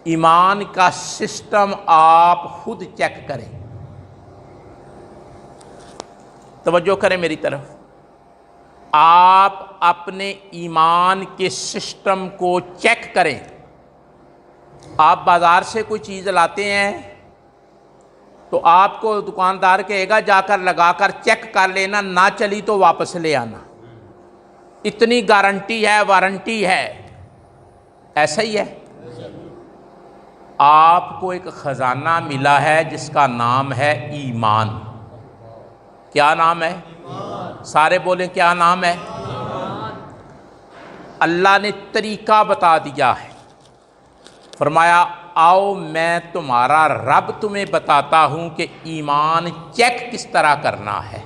ایمان کا سسٹم آپ خود چیک کریں. توجہ کریں میری طرف. آپ اپنے ایمان کے سسٹم کو چیک کریں. آپ بازار سے کوئی چیز لاتے ہیں تو آپ کو دکاندار کہے گا جا کر لگا کر چیک کر لینا، نہ چلی تو واپس لے آنا، اتنی گارنٹی ہے، وارنٹی ہے. ایسا ہی ہے. آپ کو ایک خزانہ ملا ہے جس کا نام ہے ایمان. کیا نام ہے؟ سارے بولیں کیا نام ہے؟ اللہ نے طریقہ بتا دیا ہے. فرمایا آؤ میں تمہارا رب تمہیں بتاتا ہوں کہ ایمان چیک کس طرح کرنا ہے.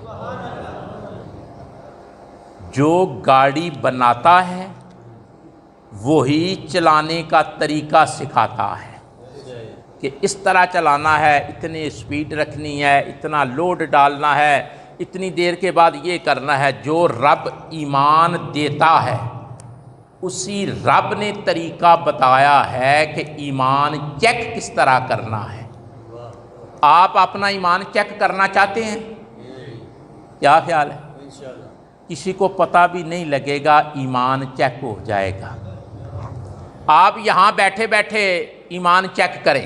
جو گاڑی بناتا ہے وہی چلانے کا طریقہ سکھاتا ہے کہ اس طرح چلانا ہے، اتنی سپیڈ رکھنی ہے، اتنا لوڈ ڈالنا ہے، اتنی دیر کے بعد یہ کرنا ہے. جو رب ایمان دیتا ہے اسی رب نے طریقہ بتایا ہے کہ ایمان چیک کس طرح کرنا ہے. آپ اپنا ایمان چیک کرنا چاہتے ہیں؟ کیا خیال ہے؟ کسی کو پتہ بھی نہیں لگے گا، ایمان چیک ہو جائے گا. آپ یہاں بیٹھے بیٹھے ایمان چیک کریں.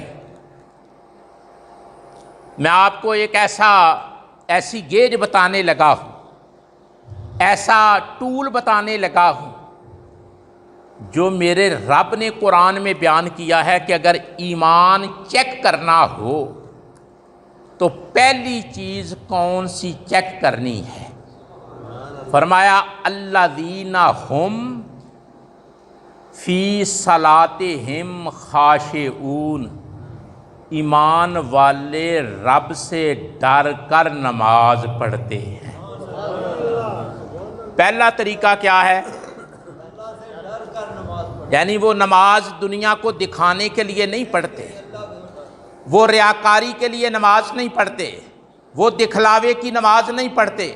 میں آپ کو ایک ایسی گیج بتانے لگا ہوں، ایسا ٹول بتانے لگا ہوں جو میرے رب نے قرآن میں بیان کیا ہے کہ اگر ایمان چیک کرنا ہو تو پہلی چیز کون سی چیک کرنی ہے؟ فرمایا الذین ہم فی صلاتہم خاشعون. ایمان والے رب سے ڈر کر نماز پڑھتے ہیں. پہلا طریقہ کیا ہے؟ یعنی وہ نماز دنیا کو دکھانے کے لیے نہیں پڑھتے، وہ ریاکاری کے لیے نماز نہیں پڑھتے، وہ دکھلاوے کی نماز نہیں پڑھتے.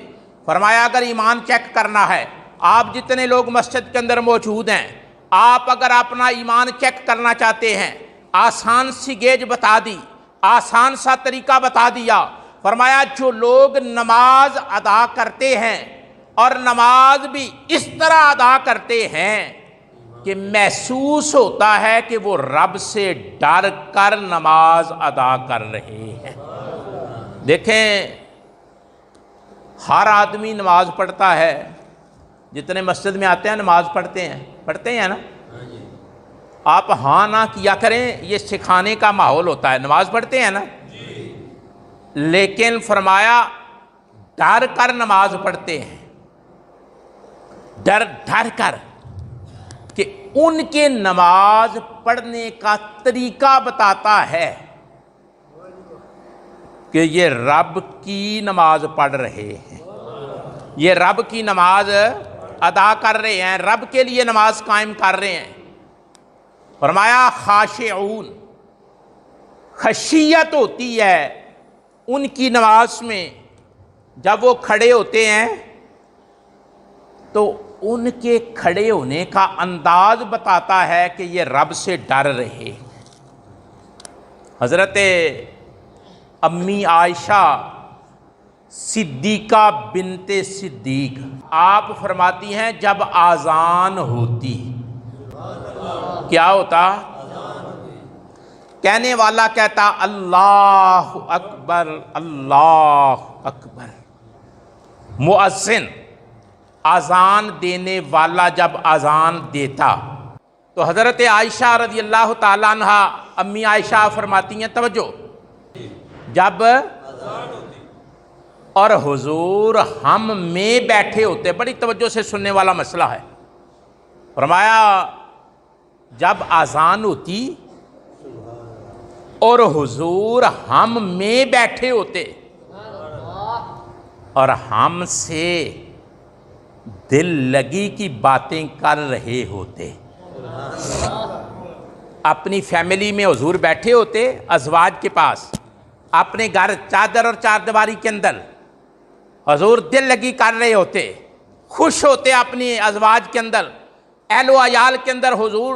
فرمایا اگر ایمان چیک کرنا ہے، آپ جتنے لوگ مسجد کے اندر موجود ہیں، آپ اگر اپنا ایمان چیک کرنا چاہتے ہیں، آسان سی گیج بتا دی، آسان سا طریقہ بتا دیا. فرمایا جو لوگ نماز ادا کرتے ہیں اور نماز بھی اس طرح ادا کرتے ہیں کہ محسوس ہوتا ہے کہ وہ رب سے ڈر کر نماز ادا کر رہے ہیں. دیکھیں ہر آدمی نماز پڑھتا ہے، جتنے مسجد میں آتے ہیں نماز پڑھتے ہیں نا. آپ ہاں نہ کیا کریں، یہ سکھانے کا ماحول ہوتا ہے. نماز پڑھتے ہیں نا، لیکن فرمایا ڈر کر نماز پڑھتے ہیں. ڈر کر کہ ان کے نماز پڑھنے کا طریقہ بتاتا ہے کہ یہ رب کی نماز پڑھ رہے ہیں، یہ رب کی نماز ادا کر رہے ہیں، رب کے لیے نماز قائم کر رہے ہیں. فرمایا خاشعون، خشیت ہوتی ہے ان کی نماز میں. جب وہ کھڑے ہوتے ہیں تو ان کے کھڑے ہونے کا انداز بتاتا ہے کہ یہ رب سے ڈر رہے. حضرت امی عائشہ صدیقہ بنت صدیق آپ فرماتی ہیں جب آذان ہوتی، کیا ہوتا؟ کہنے والا کہتا اللہ اکبر اللہ اکبر. مؤذن اذان دینے والا جب اذان دیتا تو حضرت عائشہ رضی اللہ تعالیٰ عنہ امی عائشہ فرماتی ہیں توجہ، جب اور حضور ہم میں بیٹھے ہوتے، بڑی توجہ سے سننے والا مسئلہ ہے. فرمایا جب اذان ہوتی اور حضور ہم میں بیٹھے ہوتے اور ہم سے دل لگی کی باتیں کر رہے ہوتے. اپنی فیملی میں حضور بیٹھے ہوتے ازواج کے پاس، اپنے گھر چادر اور چار دیواری کے اندر حضور دل لگی کر رہے ہوتے، خوش ہوتے اپنی ازواج کے اندر، اہل و عیال کے اندر حضور